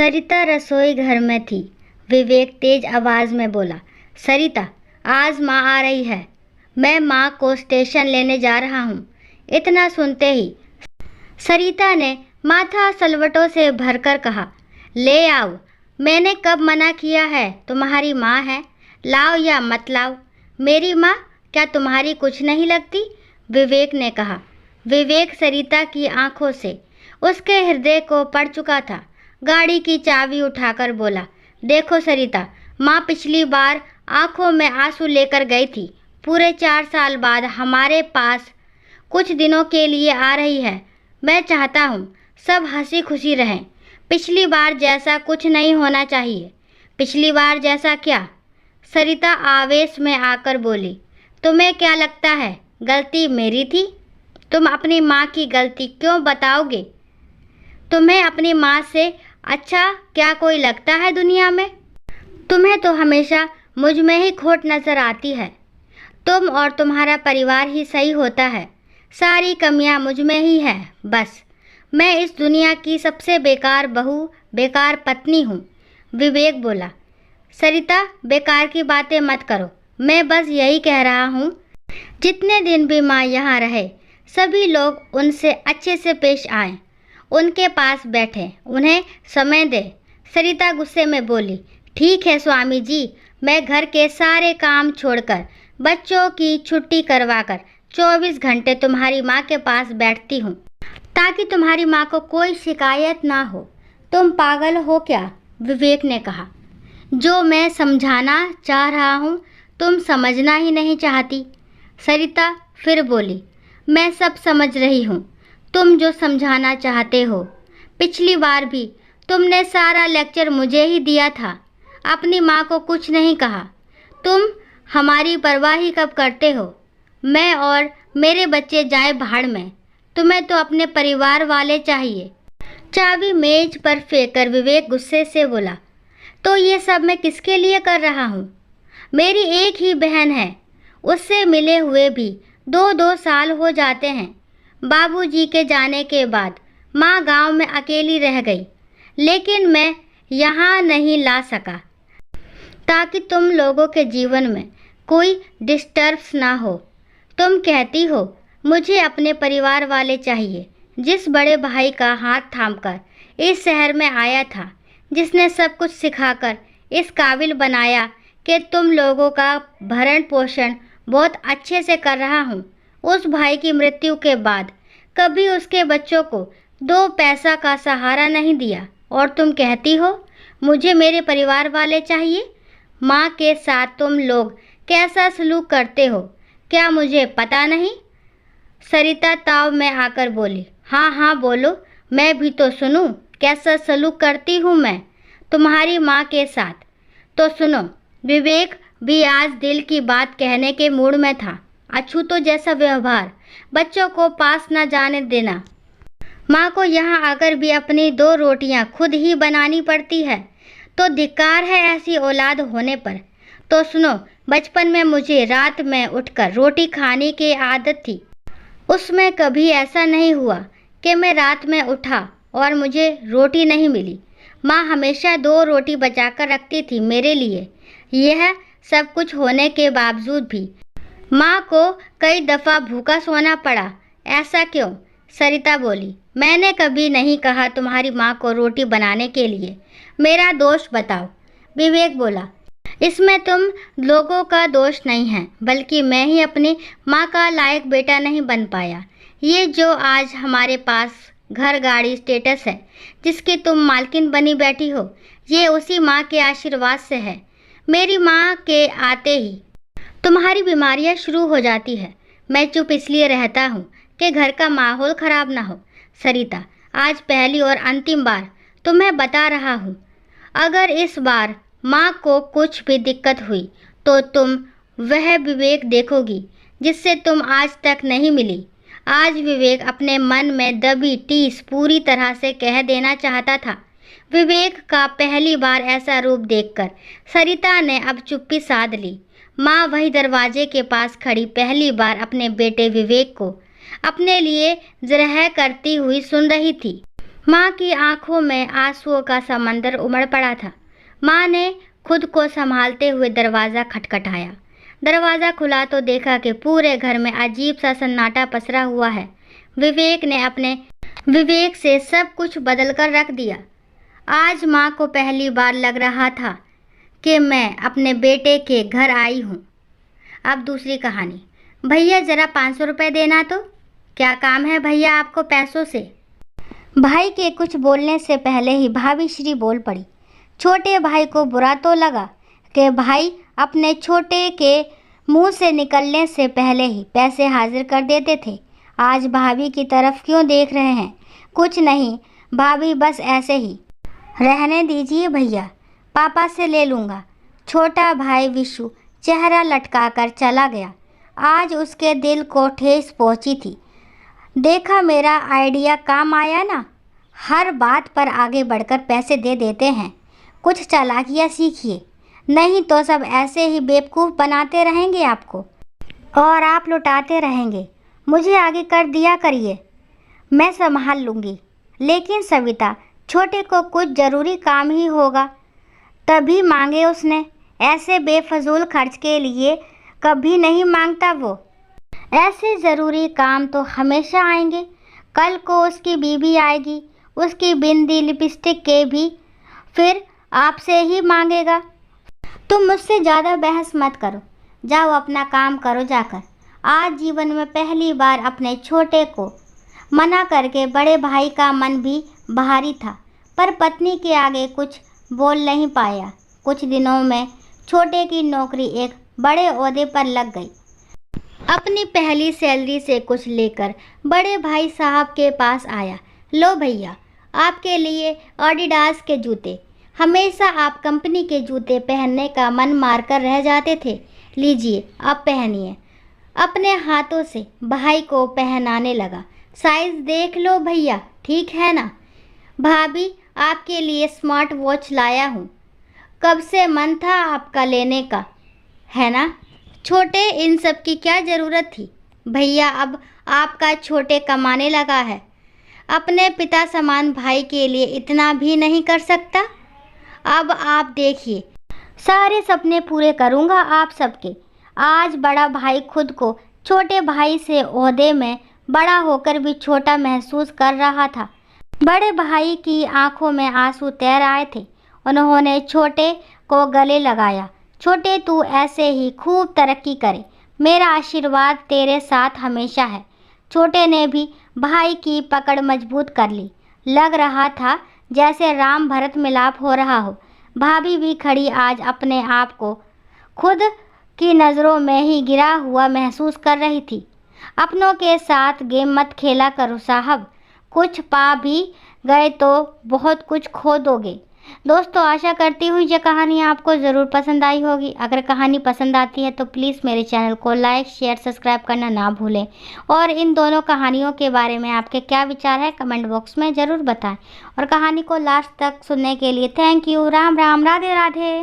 सरिता रसोई घर में थी। विवेक तेज आवाज में बोला, सरिता, आज माँ आ रही है। मैं माँ को स्टेशन लेने जा रहा हूँ। इतना सुनते ही सरिता ने माथा सलवटों से भरकर कहा, ले आओ। मैंने कब मना किया है? तुम्हारी माँ है, लाओ या मत लाओ। मेरी माँ क्या तुम्हारी कुछ नहीं लगती? विवेक ने कहा। विवेक सरिता की आंखों से उसके हृदय को पड़ चुका था। गाड़ी की चाबी उठाकर बोला, देखो सरिता, माँ पिछली बार आंखों में आंसू लेकर गई थी। पूरे 4 साल बाद हमारे पास कुछ दिनों के लिए आ रही है। मैं चाहता हूँ सब हंसी खुशी रहें। पिछली बार जैसा कुछ नहीं होना चाहिए। पिछली बार जैसा क्या? सरिता आवेश में आकर बोली, तुम्हें क्या लगता है गलती मेरी थी? तुम अपनी माँ की गलती क्यों बताओगे? तुम्हें अपनी माँ से अच्छा क्या कोई लगता है दुनिया में? तुम्हें तो हमेशा मुझ में ही खोट नजर आती है। तुम और तुम्हारा परिवार ही सही होता है। सारी कमियां मुझ में ही है। बस मैं इस दुनिया की सबसे बेकार बहू, बेकार पत्नी हूँ। विवेक बोला, सरिता, बेकार की बातें मत करो। मैं बस यही कह रहा हूँ, जितने दिन भी माँ यहाँ रहे, सभी लोग उनसे अच्छे से पेश आएं। उनके पास बैठे, उन्हें समय दे। सरिता गुस्से में बोली, ठीक है स्वामी जी, मैं घर के सारे काम छोड़कर, बच्चों की छुट्टी करवाकर 24 घंटे तुम्हारी माँ के पास बैठती हूँ, ताकि तुम्हारी माँ को कोई शिकायत ना हो। तुम पागल हो क्या? विवेक ने कहा। जो मैं समझाना चाह रहा हूँ तुम समझना ही नहीं चाहती। सरिता फिर बोली, मैं सब समझ रही हूँ, तुम जो समझाना चाहते हो। पिछली बार भी तुमने सारा लेक्चर मुझे ही दिया था, अपनी माँ को कुछ नहीं कहा। तुम हमारी परवाह ही कब करते हो? मैं और मेरे बच्चे जाए भाड़ में, तुम्हें तो अपने परिवार वाले चाहिए। चाबी मेज पर फेंककर विवेक गुस्से से बोला, तो ये सब मैं किसके लिए कर रहा हूँ? मेरी एक ही बहन है, उससे मिले हुए भी 2-2 साल हो जाते हैं। बाबूजी के जाने के बाद माँ गांव में अकेली रह गई, लेकिन मैं यहाँ नहीं ला सका ताकि तुम लोगों के जीवन में कोई डिस्टर्ब्स ना हो। तुम कहती हो मुझे अपने परिवार वाले चाहिए। जिस बड़े भाई का हाथ थामकर इस शहर में आया था, जिसने सब कुछ सिखाकर इस काबिल बनाया कि तुम लोगों का भरण पोषण बहुत अच्छे से कर रहा हूँ, उस भाई की मृत्यु के बाद कभी उसके बच्चों को 2 पैसा का सहारा नहीं दिया, और तुम कहती हो मुझे मेरे परिवार वाले चाहिए। माँ के साथ तुम लोग कैसा सलूक करते हो, क्या मुझे पता नहीं? सरिता ताव में आकर बोली, हाँ हाँ बोलो, मैं भी तो सुनूं, कैसा सलूक करती हूँ मैं तुम्हारी माँ के साथ। तो सुनो। विवेक भी आज दिल की बात कहने के मूड में था। अछूतों जैसा व्यवहार, बच्चों को पास न जाने देना, माँ को यहाँ आकर भी अपनी 2 रोटियाँ खुद ही बनानी पड़ती है, तो धिक्कार है ऐसी औलाद होने पर। तो सुनो, बचपन में मुझे रात में उठकर रोटी खाने की आदत थी। उसमें कभी ऐसा नहीं हुआ कि मैं रात में उठा और मुझे रोटी नहीं मिली। माँ हमेशा 2 रोटी बचाकर रखती थी मेरे लिए। यह सब कुछ होने के बावजूद भी माँ को कई दफ़ा भूखा सोना पड़ा। ऐसा क्यों? सरिता बोली, मैंने कभी नहीं कहा तुम्हारी माँ को रोटी बनाने के लिए। मेरा दोष बताओ। विवेक बोला, इसमें तुम लोगों का दोष नहीं है, बल्कि मैं ही अपनी माँ का लायक बेटा नहीं बन पाया। ये जो आज हमारे पास घर, गाड़ी, स्टेटस है, जिसकी तुम मालकिन बनी बैठी हो, ये उसी माँ के आशीर्वाद से है। मेरी माँ के आते ही तुम्हारी बीमारियाँ शुरू हो जाती है। मैं चुप इसलिए रहता हूँ कि घर का माहौल ख़राब ना हो। सरिता, आज पहली और अंतिम बार तुम्हें बता रहा हूँ, अगर इस बार माँ को कुछ भी दिक्कत हुई तो तुम वह विवेक देखोगी जिससे तुम आज तक नहीं मिली। आज विवेक अपने मन में दबी टीस पूरी तरह से कह देना चाहता था। विवेक का पहली बार ऐसा रूप देखकर सरिता ने अब चुप्पी साध ली। माँ वही दरवाजे के पास खड़ी पहली बार अपने बेटे विवेक को अपने लिए जरह करती हुई सुन रही थी। माँ की आंखों में आंसुओं का समंदर उमड़ पड़ा था। माँ ने खुद को संभालते हुए दरवाज़ा खटखटाया। दरवाज़ा खुला तो देखा कि पूरे घर में अजीब सा सन्नाटा पसरा हुआ है। विवेक ने अपने विवेक से सब कुछ बदल कर रख दिया। आज माँ को पहली बार लग रहा था कि मैं अपने बेटे के घर आई हूँ। अब दूसरी कहानी। भैया ज़रा 500 रुपये देना तो। क्या काम है भैया आपको पैसों से? भाई के कुछ बोलने से पहले ही भाभी श्री बोल पड़ी। छोटे भाई को बुरा तो लगा कि भाई अपने छोटे के मुंह से निकलने से पहले ही पैसे हाजिर कर देते थे। आज भाभी की तरफ क्यों देख रहे हैं? कुछ नहीं भाभी, बस ऐसे ही। रहने दीजिए भैया, पापा से ले लूँगा। छोटा भाई विशु चेहरा लटकाकर चला गया। आज उसके दिल को ठेस पहुंची थी। देखा मेरा आइडिया काम आया ना। हर बात पर आगे बढ़कर पैसे दे देते हैं। कुछ चालाकियाँ सीखिए, नहीं तो सब ऐसे ही बेवकूफ़ बनाते रहेंगे आपको और आप लुटाते रहेंगे। मुझे आगे कर दिया करिए, मैं संभाल लूँगी। लेकिन सविता, छोटे को कुछ ज़रूरी काम ही होगा तभी मांगे उसने। ऐसे बेफजूल खर्च के लिए कभी नहीं मांगता वो। ऐसे ज़रूरी काम तो हमेशा आएंगे। कल को उसकी बीवी आएगी, उसकी बिंदी लिपस्टिक के भी फिर आपसे ही मांगेगा। तुम मुझसे ज़्यादा बहस मत करो, जाओ अपना काम करो जाकर। आज जीवन में पहली बार अपने छोटे को मना करके बड़े भाई का मन भी भारी था, पर पत्नी के आगे कुछ बोल नहीं पाया। कुछ दिनों में छोटे की नौकरी एक बड़े ओहदे पर लग गई। अपनी पहली सैलरी से कुछ लेकर बड़े भाई साहब के पास आया। लो भैया, आपके लिए एडिडास के जूते। हमेशा आप कंपनी के जूते पहनने का मन मारकर रह जाते थे। लीजिए, अब पहनिए। अपने हाथों से भाई को पहनाने लगा। साइज़ देख लो भैया, ठीक है ना? भाभी, आपके लिए स्मार्ट वॉच लाया हूँ। कब से मन था आपका लेने का, है ना? छोटे, इन सब की क्या ज़रूरत थी? भैया, अब आपका छोटे कमाने लगा है। अपने पिता समान भाई के लिए इतना भी नहीं कर सकता? अब आप देखिए, सारे सपने पूरे करूँगा आप सबके। आज बड़ा भाई खुद को छोटे भाई से ओहदे में बड़ा होकर भी छोटा महसूस कर रहा था। बड़े भाई की आंखों में आंसू तैर आए थे। उन्होंने छोटे को गले लगाया। छोटे, तू ऐसे ही खूब तरक्की करे, मेरा आशीर्वाद तेरे साथ हमेशा है। छोटे ने भी भाई की पकड़ मजबूत कर ली। लग रहा था जैसे राम भरत मिलाप हो रहा हो। भाभी भी खड़ी आज अपने आप को खुद की नज़रों में ही गिरा हुआ महसूस कर रही थी। अपनों के साथ गेम मत खेला करो साहब, कुछ पा भी गए तो बहुत कुछ खो दोगे। दोस्तों, आशा करती हूँ ये कहानी आपको ज़रूर पसंद आई होगी। अगर कहानी पसंद आती है तो प्लीज़ मेरे चैनल को लाइक, शेयर, सब्सक्राइब करना ना भूलें। और इन दोनों कहानियों के बारे में आपके क्या विचार है कमेंट बॉक्स में ज़रूर बताएं। और कहानी को लास्ट तक सुनने के लिए थैंक यू। राम राम, राधे राधे।